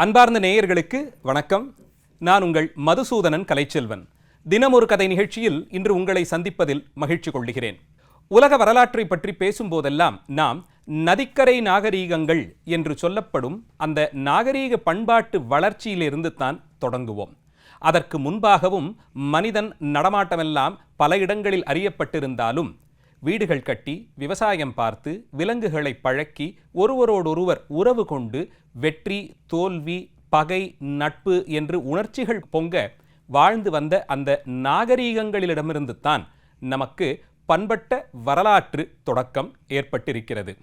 அன்பார்ந்த நேயர்களுக்கு வணக்கம். நான் உங்கள் மதுசூதனன் கலைச்செல்வன். தினம் ஒரு கதை நிகழ்ச்சியில் இன்று உங்களை சந்திப்பதில் மகிழ்ச்சி கொள்கிறேன். உலக வரலாற்றை பற்றி பேசும்போதெல்லாம் நாம் நதிக்கரை நாகரீகங்கள் என்று சொல்லப்படும் அந்த நாகரீக பண்பாட்டு வளர்ச்சியிலிருந்து தான் தொடங்குவோம். அதற்கு முன்பாகவும் மனிதன் நடமாட்டமெல்லாம் பல இடங்களில் அறியப்பட்டிருந்தாலும் வீடுகள் கட்டி, விவசாயம் பார்த்து, விலங்குகளை பழக்கி, ஒருவரோடொருவர் உறவு கொண்டு வெற்றி, தோல்வி, பகை, நட்பு என்று உணர்ச்சிகள் பொங்க வாழ்ந்து வந்த அந்த நாகரீகங்களிடமிருந்து தான் நமக்கு பண்பட்ட வரலாற்று தொடக்கம் ஏற்பட்டிருக்கிறது.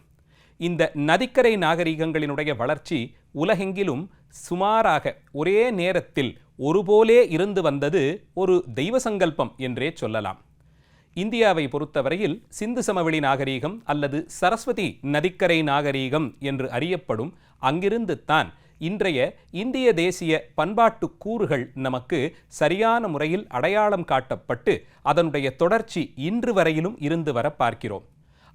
இந்த நதிக்கரை நாகரீகங்களினுடைய வளர்ச்சி உலகெங்கிலும் சுமாராக ஒரே நேரத்தில் ஒருபோலே இருந்து வந்தது ஒரு தெய்வ சங்கல்பம் என்றே சொல்லலாம். இந்தியாவை பொறுத்தவரையில் சிந்து சமவெளி நாகரீகம் அல்லது சரஸ்வதி நதிக்கரை நாகரீகம் என்று அறியப்படும் அங்கிருந்து தான் இன்றைய இந்திய தேசிய பண்பாட்டு கூறுகள் நமக்கு சரியான முறையில் அடையாளம் காட்டப்பட்டு அதனுடைய தொடர்ச்சி இன்று வரையிலும் இருந்து வர பார்க்கிறோம்.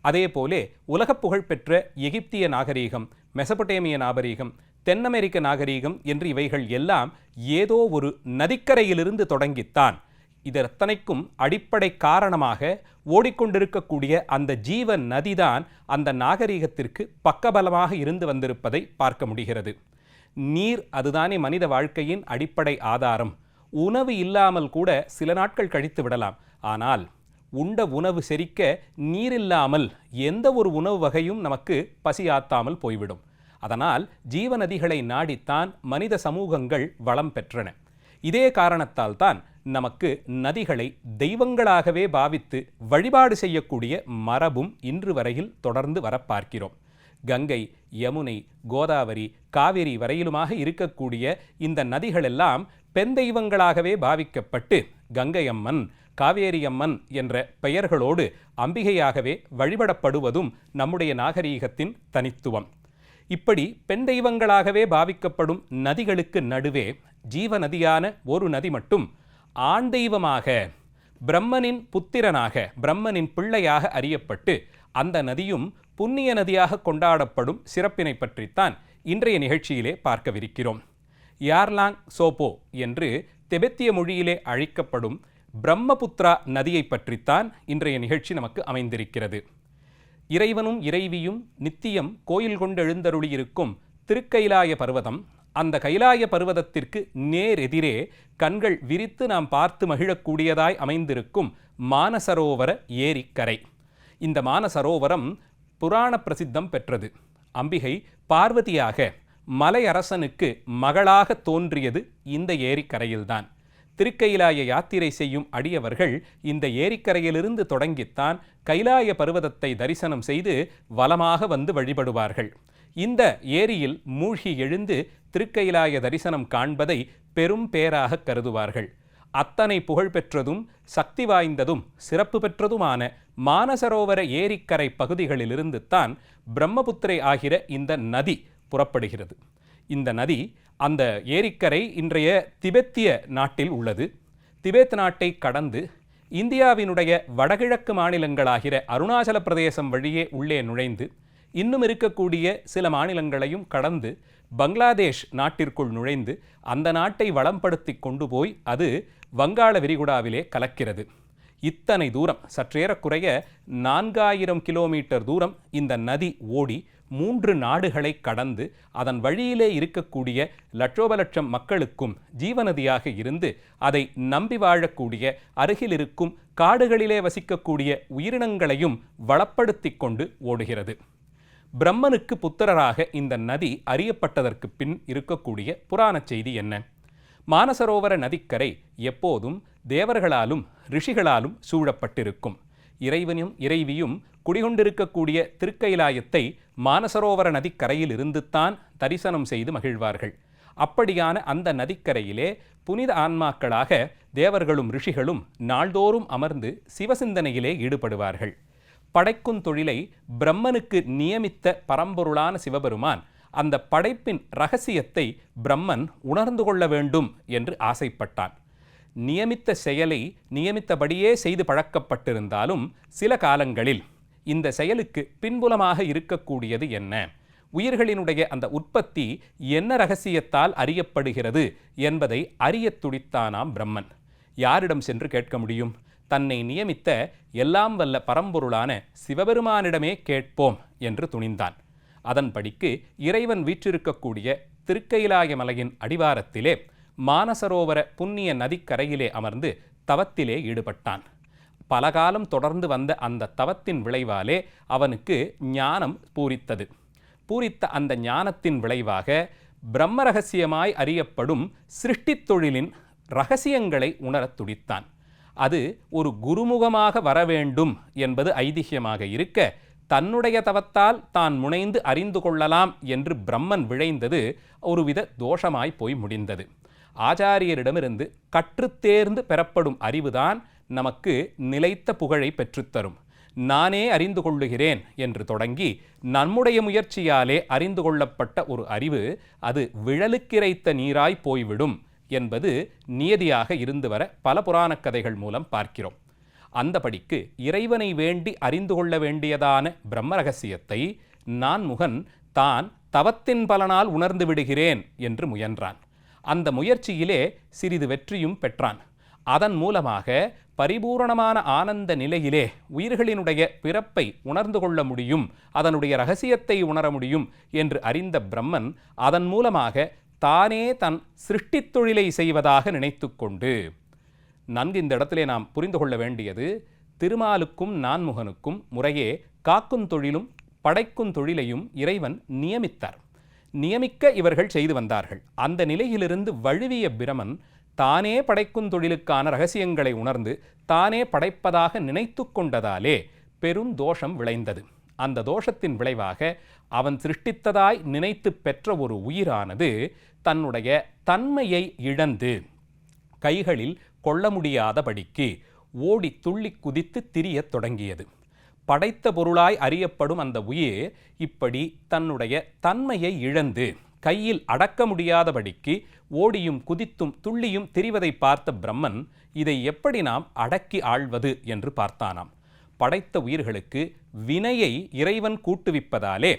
அதேபோலே உலக புகழ்பெற்ற எகிப்திய நாகரீகம், மெசபொட்டேமிய நாகரீகம், தென் அமெரிக்க நாகரீகம் என்று இவைகள் எல்லாம் ஏதோ ஒரு நதிக்கரையிலிருந்து தொடங்கித்தான் இதத்தனைக்கும் அடிப்படை காரணமாக ஓடிக்கொண்டிருக்கக்கூடிய அந்த ஜீவ நதிதான் அந்த நாகரீகத்திற்கு பக்கபலமாக இருந்து வந்திருப்பதை பார்க்க முடிகிறது. நீர் அதுதானே மனித வாழ்க்கையின் அடிப்படை ஆதாரம். உணவு இல்லாமல் கூட சில நாட்கள் கழித்து விடலாம். ஆனால் உண்ட உணவு செரிக்க நீரில்லாமல் எந்த ஒரு உணவு வகையும் நமக்கு பசியாத்தாமல் போய்விடும். அதனால் ஜீவநதிகளை நாடித்தான் மனித சமூகங்கள் வளம் பெற்றன. இதே காரணத்தால் தான் நமக்கு நதிகளை தெய்வங்களாகவே பாவித்து வழிபாடு செய்யக்கூடிய மரபும் இன்று வரையில் தொடர்ந்து வர பார்க்கிறோம். கங்கை, யமுனை, கோதாவரி, காவிரி வரையிலுமாக இருக்கக்கூடிய இந்த நதிகளெல்லாம் பெண் தெய்வங்களாகவே பாவிக்கப்பட்டு கங்கையம்மன், காவேரியம்மன் என்ற பெயர்களோடு அம்பிகையாகவே வழிபடப்படுவதும் நம்முடைய நாகரீகத்தின் தனித்துவம். இப்படி பெண் தெய்வங்களாகவே பாவிக்கப்படும் நதிகளுக்கு நடுவே ஜீவ நதியான ஒரு நதி மட்டும் ஆண் தெய்வமாக, பிரம்மனின் புத்திரனாக, பிரம்மனின் பிள்ளையாக அறியப்பட்டு அந்த நதியும் புண்ணிய நதியாக கொண்டாடப்படும் சிறப்பினை பற்றித்தான் இன்றைய நிகழ்ச்சியிலே பார்க்கவிருக்கிறோம். யார்லாங் சோபோ என்று திபெத்திய மொழியிலே அழைக்கப்படும் பிரம்மபுத்திரா நதியை பற்றித்தான் இன்றைய நிகழ்ச்சி நமக்கு அமைந்திருக்கிறது. இறைவனும் இறைவியும் நித்தியம் கோயில் கொண்டு எழுந்தருளியிருக்கும் திருக்கைலாய பர்வதம், அந்த கைலாய பர்வதத்திற்கு நேரெதிரே கண்கள் விரித்து நாம் பார்த்து மகிழக்கூடியதாய் அமைந்திருக்கும் மானசரோவர ஏரிக்கரை. இந்த மானசரோவரம் புராண பிரசித்தம் பெற்றது. அம்பிகை பார்வதியாக மலையரசனுக்கு மகளாக தோன்றியது இந்த ஏரிக்கரையில்தான். திருக்கைலாய யாத்திரை செய்யும் அடியவர்கள் இந்த ஏரிக்கரையிலிருந்து தொடங்கித்தான் கைலாய பர்வதத்தை தரிசனம் செய்து வலமாக வந்து வழிபடுவார்கள். இந்த ஏரியில் மூழ்கி எழுந்து திருக்கைலாய தரிசனம் காண்பதை பெரும் பேராக கருதுவார்கள். அத்தனை புகழ்பெற்றதும் சக்தி வாய்ந்ததும் சிறப்பு பெற்றதுமான மானசரோவர ஏரிக்கரை பகுதிகளிலிருந்து தான் பிரம்மபுத்திரை ஆகிற இந்த நதி புறப்படுகிறது. இந்த நதி, அந்த ஏரிக்கரை இன்றைய திபெத்திய நாட்டில் உள்ளது. திபெத் நாட்டை கடந்து இந்தியாவினுடைய வடகிழக்கு மாநிலங்களாகிற அருணாச்சல பிரதேசம் வழியே உள்ளே நுழைந்து இன்னும் இருக்கக்கூடிய சில மாநிலங்களையும் கடந்து பங்களாதேஷ் நாட்டிற்குள் நுழைந்து அந்த நாட்டை வளம்படுத்தி கொண்டு போய் அது வங்காள விரிகுடாவிலே கலக்கிறது. இத்தனை தூரம், சற்றேறக்குறைய 4000 கிலோமீட்டர் தூரம் இந்த நதி ஓடி 3 நாடுகளை கடந்து அதன் வழியிலே இருக்கக்கூடிய லட்சோப லட்சம் மக்களுக்கும் ஜீவநதியாக இருந்து அதை நம்பி வாழக்கூடிய அருகில் இருக்கும் காடுகளிலே வசிக்கக்கூடிய உயிரினங்களையும் வளப்படுத்தி கொண்டு ஓடுகிறது. பிரம்மனுக்கு புத்திரராக இந்த நதி அறியப்பட்டதற்கு பின் இருக்கக்கூடிய புராண செய்தி என்ன? மானசரோவர நதிக்கரை எப்போதும் தேவர்களாலும் ரிஷிகளாலும் சூழப்பட்டிருக்கும். இறைவனும் இறைவியும் குடிகொண்டிருக்கக்கூடிய திருக்கைலாயத்தை மானசரோவர நதிக்கரையில் இருந்துத்தான் தரிசனம் செய்து மகிழ்வார்கள். அப்படியான அந்த நதிக்கரையிலே புனித ஆன்மாக்களாக தேவர்களும் ரிஷிகளும் நாள்தோறும் அமர்ந்து சிவசிந்தனையிலே ஈடுபடுவார்கள். படைக்கும் தொழிலை பிரம்மனுக்கு நியமித்த பரம்பொருளான சிவபெருமான் அந்த படைப்பின் இரகசியத்தை பிரம்மன் உணர்ந்து கொள்ள வேண்டும் என்று ஆசைப்பட்டான். நியமித்த செயலை நியமித்தபடியே செய்து பழக்கப்பட்டிருந்தாலும் சில காலங்களில் இந்த செயலுக்கு பின்புலமாக இருக்கக்கூடியது என்ன, உயிர்களினுடைய அந்த உற்பத்தி என்ன ரகசியத்தால் அறியப்படுகிறது என்பதை அறியத் துடித்தானாம் பிரம்மன். யாரிடம் சென்று கேட்க முடியும்? தன்னை நியமித்த எல்லாம் வல்ல பரம்பொருளான சிவபெருமானிடமே கேட்போம் என்று துணிந்தான். அதன்படிக்கு இறைவன் வீற்றிருக்கக்கூடிய திருக்கயிலாய மலையின் அடிவாரத்திலே மானசரோவர புண்ணிய நதிக்கரையிலே அமர்ந்து தவத்திலே ஈடுபட்டான். பலகாலம் தொடர்ந்து வந்த அந்த தவத்தின் விளைவாலே அவனுக்கு ஞானம் பூரித்தது. பூரித்த அந்த ஞானத்தின் விளைவாக பிரம்ம ரகசியமாய் அறியப்படும் சிருஷ்டித் தொழிலின் இரகசியங்களை உணரத் துடித்தான். அது ஒரு குருமுகமாக வரவேண்டும் என்பது ஐதிஹ்யமாக இருக்க, தன்னுடைய தவத்தால் தான் முனைந்து அறிந்து கொள்ளலாம் என்று பிரம்மன் விழைந்தது ஒருவித தோஷமாய் போய் முடிந்தது. ஆச்சாரியரிடமிருந்து கற்றுத்தேர்ந்து பெறப்படும் அறிவுதான் நமக்கு நிலைத்த புகழை பெற்றுத்தரும். நானே அறிந்து கொள்ளுகிறேன் என்று தொடங்கி நம்முடைய முயற்சியாலே அறிந்து கொள்ளப்பட்ட ஒரு அறிவு அது விழலுக்கிரைத்த நீராய் போய்விடும் என்பது நியதியாக இருந்து வர பல புராணக் கதைகள் மூலம் பார்க்கிறோம். அந்தபடிக்கு இறைவனை வேண்டி அறிந்து கொள்ள வேண்டியதான பிரம்ம ரகசியத்தை நான்முகன் தான் தவத்தின் பலனால் உணர்ந்து விடுகிறேன் என்று முயன்றான். அந்த முயற்சியிலே சிறிது வெற்றியும் பெற்றான். அதன் மூலமாக பரிபூரணமான ஆனந்த நிலையிலே உயிர்களினுடைய பிறப்பை உணர்ந்து கொள்ள முடியும், அதனுடைய இரகசியத்தை உணர முடியும் என்று அறிந்த பிரம்மன் அதன் மூலமாக தானே தன் சிருஷ்டித் தொழிலை செய்வதாக நினைத்து கொண்டு, நன்கு இந்த இடத்திலே நாம் புரிந்து கொள்ள வேண்டியது, திருமாலுக்கும் நான்முகனுக்கும் முறையே காக்கும் தொழிலும் படைக்கும் தொழிலையும் இறைவன் நியமித்தார். நியமிக்க இவர்கள் செய்து வந்தார்கள். அந்த நிலையிலிருந்து வழுவிய பிரமன் தானே படைக்கும் தொழிலுக்கான இரகசியங்களை உணர்ந்து தானே படைப்பதாக நினைத்து கொண்டதாலே பெரும் தோஷம் விளைந்தது. அந்த தோஷத்தின் விளைவாக அவன் சிருஷ்டித்ததாய் நினைத்து பெற்ற ஒரு உயிரானது தன்னுடைய தன்மையை இழந்து கைகளில் கொள்ள முடியாதபடிக்கு ஓடி துள்ளி குதித்து திரியத் தொடங்கியது. படைத்த பொருளாய் அறியப்படும் அந்த உயிர் இப்படி தன்னுடைய தன்மையை இழந்து கையில் அடக்க முடியாதபடிக்கு ஓடியும் குதித்தும் துள்ளியும் திரிவதை பார்த்த பிரம்மன் இதை எப்படி நாம் அடக்கி ஆள்வது என்று பார்த்தானாம். படைத்த உயிர்களுக்கு வினையை இறைவன் கூட்டுவிப்பதாலே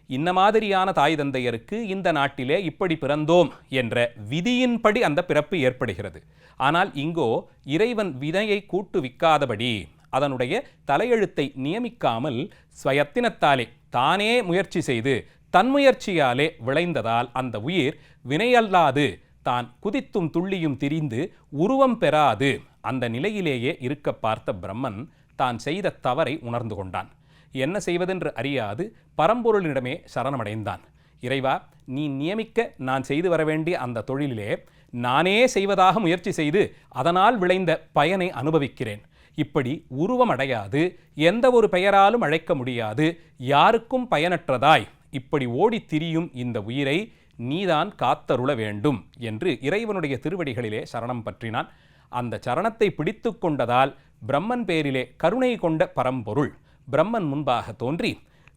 இன்ன மாதிரியான தாய் தந்தையருக்கு இந்த நாட்டிலே இப்படி பிறந்தோம் என்ற விதியின்படி அந்த பிறப்பு ஏற்படுகிறது. ஆனால் இங்கோ இறைவன் வினையை கூட்டுவிக்காதபடி, அதனுடைய தலையெழுத்தை நியமிக்காமல் ஸ்வயத்தினத்தாலே தானே முயற்சி செய்து தன்முயற்சியாலே விளைந்ததால் அந்த உயிர் வினையல்லாது தான் குதித்தும் துள்ளியும் திரிந்து உருவம் பெறாது அந்த நிலையிலேயே இருக்க பார்த்த பிரம்மன் தான் செய்த தவறை உணர்ந்து கொண்டான். என்ன செய்வதென்று அறியாது பரம்பொருளிடமே சரணமடைந்தான். இறைவா, நீ நியமிக்க நான் செய்து வர வேண்டிய அந்த தொழிலிலே நானே செய்வதாக முயற்சி செய்து அதனால் விளைந்த பயனை அனுபவிக்கிறேன். இப்படி உருவமடையாது, எந்த ஒரு பெயராலும் அழைக்க முடியாது, யாருக்கும் பயனற்றதாய் இப்படி ஓடி திரியும் இந்த உயிரை நீதான் காத்தருள வேண்டும் என்று இறைவனுடைய திருவடிகளிலே சரணம் பற்றினான். அந்த சரணத்தை பிடித்து கொண்டதால் பிரம்மன் பேரிலே கருணை கொண்ட பரம்பொருள் பிரம்மன் முன்பாக தோன்றி,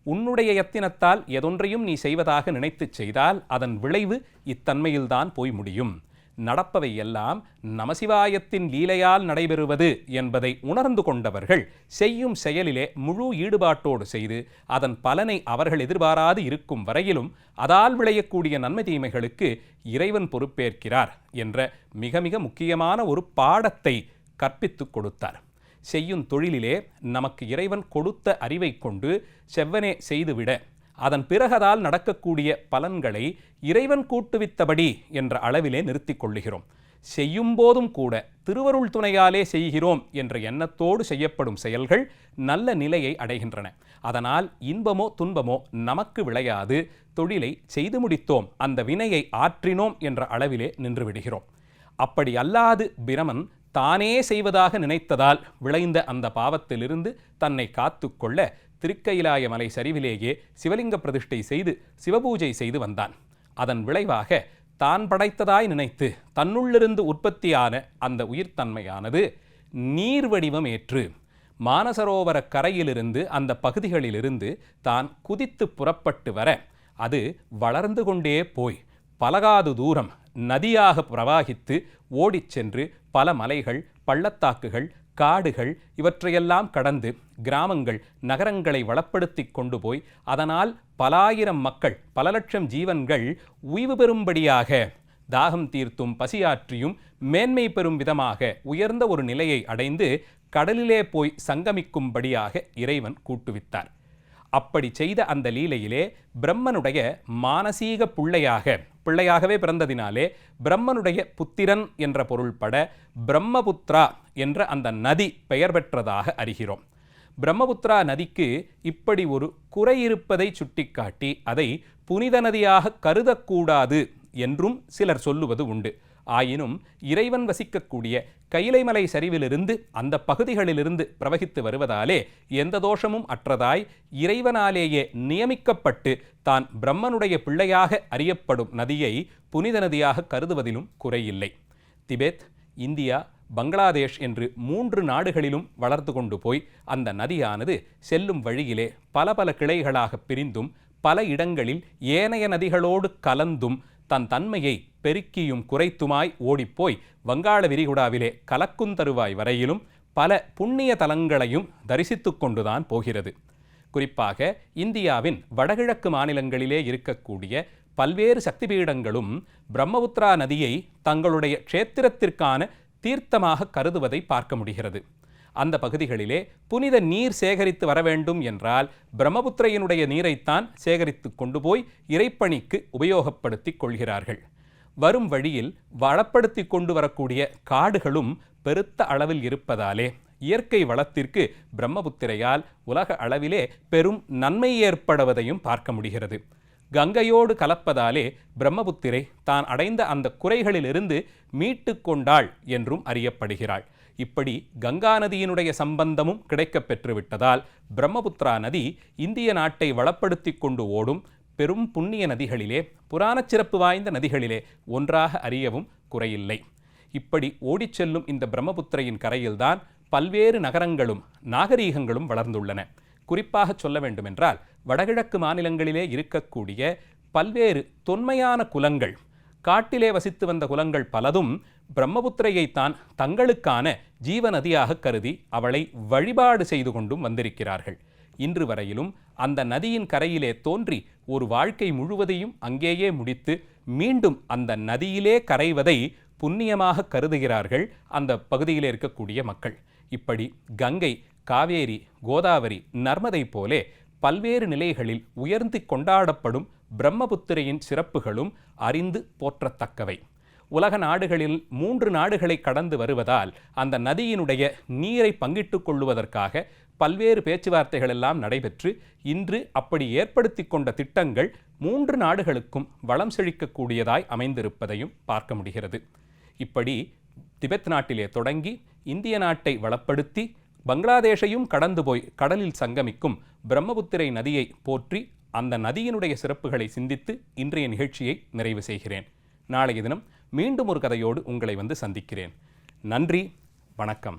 உன்னுடைய யத்தினத்தால் எதொன்றையும் நீ செய்வதாக நினைத்து செய்தால் அதன் விளைவு இத்தன்மையில்தான் போய் முடியும். நடப்பவை எல்லாம் நமசிவாயத்தின் லீலையால் நடைபெறுவது என்பதை உணர்ந்து கொண்டவர்கள் செய்யும் செயலிலே முழு ஈடுபாட்டோடு செய்து அதன் பலனை அவர்கள் எதிர்பாராது இருக்கும் வரையிலும் அதால் விளையக்கூடிய நன்மை தீமைகளுக்கு இறைவன் பொறுப்பேற்கிறார் என்ற மிக மிக முக்கியமான ஒரு பாடத்தை கற்பித்துக் கொடுத்தார். செய்யும் தொழிலிலே நமக்கு இறைவன் கொடுத்த அறிவை கொண்டு செவ்வனே செய்துவிட, அதன் பிறகதால் நடக்கக்கூடிய பலன்களை இறைவன் கூட்டுவித்தபடி என்ற அளவிலே நிறுத்திக் கொள்ளுகிறோம். செய்யும் போதும் கூட திருவருள் துணையாலே செய்கிறோம் என்ற எண்ணத்தோடு செய்யப்படும் செயல்கள் நல்ல நிலையை அடைகின்றன. அதனால் இன்பமோ துன்பமோ நமக்கு விளையாது. தொழிலை செய்து முடித்தோம், அந்த வினையை ஆற்றினோம் என்ற அளவிலே நின்று விடுகிறோம். அப்படி அல்லாது பிரமன் தானே செய்வதாக நினைத்ததால் விளைந்த அந்த பாவத்திலிருந்து தன்னை காத்து கொள்ள திருக்கயிலாய மலை சரிவிலேயே சிவலிங்க பிரதிஷ்டை செய்து சிவபூஜை செய்து வந்தான். அதன் விளைவாக தான் படைத்ததாய் நினைத்து தன்னுள்ளிருந்து உற்பத்தியான அந்த உயிர்த்தன்மையானது நீர் வடிவம் ஏற்று மானசரோவர கரையிலிருந்து அந்த பகுதிகளிலிருந்து தான் குதித்து புறப்பட்டு வர அது வளர்ந்து கொண்டே போய் பலகாது தூரம் நதியாக பிரவாகித்து ஓடிச் சென்று பல மலைகள், பள்ளத்தாக்குகள், காடுகள் இவற்றையெல்லாம் கடந்து கிராமங்கள் நகரங்களை வளப்படுத்தி கொண்டு போய் அதனால் பல ஆயிரம் மக்கள் பல லட்சம் ஜீவன்கள் உய்வு பெறும்படியாக தாகம் தீர்த்தும் பசியாற்றியும் மேன்மை பெறும் விதமாக உயர்ந்த ஒரு நிலையை அடைந்து கடலிலே போய் சங்கமிக்கும்படியாக இறைவன் கூட்டுவித்தார். அப்படி செய்த அந்த லீலையிலே பிரம்மனுடைய மானசீக பிள்ளையாகவே பிறந்ததினாலே பிரம்மனுடைய புத்திரன் என்ற பொருள்பட பிரம்மபுத்ரா என்ற அந்த நதி பெயர் பெற்றதாக அறிகிறோம். பிரம்மபுத்திரா நதிக்கு இப்படி ஒரு குறை இருப்பதை சுட்டிக்காட்டி அதை புனித நதியாக கருதக்கூடாது என்றும் சிலர் சொல்லுவது உண்டு. ஆயினும் இறைவன் வசிக்கக்கூடிய கைலைமலை சரிவிலிருந்து அந்த பகுதிகளிலிருந்து பிரவகித்து வருவதாலே எந்த தோஷமும் அற்றதாய் இறைவனாலேயே நியமிக்கப்பட்டு தான் பிரம்மனுடைய பிள்ளையாக அறியப்படும் நதியை புனித நதியாக கருதுவதிலும் குறையில்லை. திபெத், இந்தியா, பங்களாதேஷ் என்று 3 நாடுகளிலும் வளர்ந்து கொண்டு போய் அந்த நதியானது செல்லும் வழியிலே பல கிளைகளாக பிரிந்தும் பல இடங்களில் ஏனைய நதிகளோடு கலந்தும் தன் தன்மையை பெருக்கியும் குறைத்துமாய் ஓடிப்போய் வங்காள விரிகுடாவிலே கலக்குந்தருவாய் வரையிலும் பல புண்ணிய தலங்களையும் தரிசித்து கொண்டுதான் போகிறது. குறிப்பாக இந்தியாவின் வடகிழக்கு மாநிலங்களிலே இருக்கக்கூடிய பல்வேறு சக்தி பீடங்களும் பிரம்மபுத்திரா நதியை தங்களுடைய க்ஷேத்திரத்திற்கான தீர்த்தமாக கருதுவதை பார்க்க முடிகிறது. அந்த பகுதிகளிலே புனித நீர் சேகரித்து வர வேண்டும் என்றால் பிரம்மபுத்திரையினுடைய நீரைத்தான் சேகரித்து கொண்டு போய் இறைப்பணிக்கு உபயோகப்படுத்திக் கொள்கிறார்கள். வரும் வழியில் வளப்படுத்தி கொண்டு வரக்கூடிய காடுகளும் பெருத்த அளவில் இருப்பதாலே இயற்கை வளத்திற்கு பிரம்மபுத்திரையால் உலக அளவிலே பெரும் நன்மை ஏற்படுவதையும் பார்க்க முடிகிறது. கங்கையோடு கலப்பதாலே பிரம்மபுத்திரை தான் அடைந்த அந்த குறைகளிலிருந்து மீட்டு கொண்டாள் என்றும் அறியப்படுகிறாள். இப்படி கங்கா நதியினுடைய சம்பந்தமும் கிடைக்கப் பெற்றுவிட்டதால் பிரம்மபுத்திரா நதி இந்திய நாட்டை வளப்படுத்தி கொண்டு ஓடும் பெரும் புண்ணிய நதிகளிலே, புராணச் சிறப்பு வாய்ந்த நதிகளிலே ஒன்றாக அறியவும் குறையில்லை. இப்படி ஓடிச் செல்லும் இந்த பிரம்மபுத்திரையின் கரையில்தான் பல்வேறு நகரங்களும் நாகரீகங்களும் வளர்ந்துள்ளன. குறிப்பாக சொல்ல வேண்டுமென்றால் வடகிழக்கு மாநிலங்களிலே இருக்கக்கூடிய பல்வேறு தொன்மையான குலங்கள், காட்டிலே வசித்து வந்த குலங்கள் பலதும் பிரம்மபுத்திரையைத்தான் தங்களுக்கான ஜீவநதியாக கருதி அவளை வழிபாடு செய்து கொண்டும் வந்திருக்கிறார்கள். இன்று வரையிலும் அந்த நதியின் கரையிலே தோன்றி ஒரு வாழ்க்கை முழுவதையும் அங்கேயே முடித்து மீண்டும் அந்த நதியிலே கரைவதை புண்ணியமாக கருதுகிறார்கள் அந்த பகுதியிலே இருக்கக்கூடிய மக்கள். இப்படி கங்கை, காவேரி, கோதாவரி, நர்மதை போலே பல்வேறு நிலைகளில் உயர்ந்து கொண்டாடப்படும் பிரம்மபுத்திரையின் சிறப்புகளும் அறிந்து போற்றத்தக்கவை. உலக நாடுகளில் 3 நாடுகளை கடந்து வருவதால் அந்த நதியினுடைய நீரை பங்கிட்டு கொள்ளுவதற்காக பல்வேறு பேச்சுவார்த்தைகள் எல்லாம் நடைபெற்று இன்று அப்படி ஏற்படுத்தி கொண்ட திட்டங்கள் 3 நாடுகளுக்கும் வளம் செழிக்கக்கூடியதாய் அமைந்திருப்பதையும் பார்க்க முடிகிறது. இப்படி திபெத் நாட்டிலே தொடங்கி இந்திய நாட்டை வளப்படுத்தி பங்களாதேஷையும் கடந்து போய் கடலில் சங்கமிக்கும் பிரம்மபுத்திரை நதியை போற்றி அந்த நதியினுடைய சிறப்புகளை சிந்தித்து இன்றைய நிகழ்ச்சியை நிறைவு செய்கிறேன். நாளைய தினம் மீண்டும் ஒரு கதையோடு உங்களை வந்து சந்திக்கிறேன். நன்றி, வணக்கம்.